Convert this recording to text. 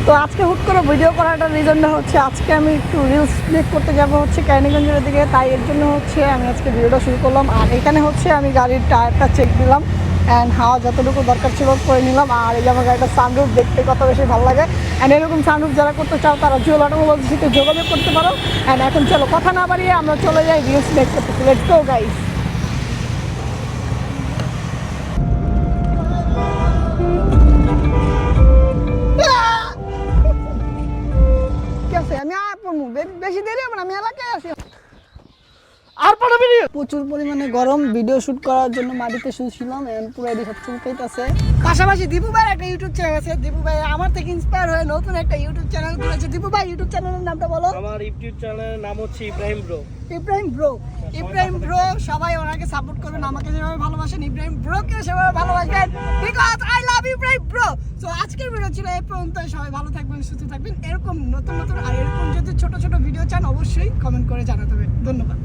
তো আজকে হুট করে ভিডিও করাটার রিজনটা হচ্ছে আজকে আমি একটু রিলস মেক করতে যাব হচ্ছে ক্যানিগঞ্জের দিকে, তাই এর জন্য হচ্ছে আমি আজকে ভিডিওটা শুরু করলাম। আর এখানে হচ্ছে আমি গাড়ির টায়ারটা চেক দিলাম অ্যান্ড হাওয়া যতটুকু দরকার ছিল করে নিলাম। আর এই যে আমার গাড়িটা সানরুফ দেখতে কত বেশি ভালো লাগে। অ্যান্ড এরকম সানরুফ যারা করতে চাও তারা জুয়েল অটোমোবাইলস সাথে যোগাযোগ করতে পারো। অ্যান্ড এখন চলো কথা না বাড়িয়ে আমরা চলে যাই রিলস মেক করতে। Let's go guys. আমি বেশি দেরি হবে না, আমি এলাকায় আছি। আর প্রচুর পরিমাণে গরম, ভিডিও শুট করার জন্য মাটিতে শুয়েছিলাম এন্ড পুরো এডি সব চুলকাইতেছে। পাশাপাশি দীপু ভাইয়ের একটা ইউটিউব চ্যানেল আছে। দীপু ভাই আমার থেকে ইন্সপায়ার হয়ে নতুন একটা ইউটিউব চ্যানেল খুলেছে। দীপু ভাই ইউটিউব চ্যানেলের নামটা বলো। আমার ইউটিউব চ্যানেলের নাম হচ্ছে ইব্রাহিম ব্রো। ইব্রাহিম ব্রো সবাই ওনাকে সাপোর্ট করবেন, আমাকে যেভাবে ভালোবাসেন ইব্রাহিম ব্রোকে সেভাবে ভালোবাসবেন, because I love Ibrahim bro. So আজকের ভিডিও ছিল এই পর্যন্ত। সবাই ভালো থাকবেন, সুস্থ থাকবেন। এরকম নতুন নতুন আর এরকম যদি ছোট ছোট ভিডিও চান অবশ্যই কমেন্ট করে জানাতে হবে। ধন্যবাদ।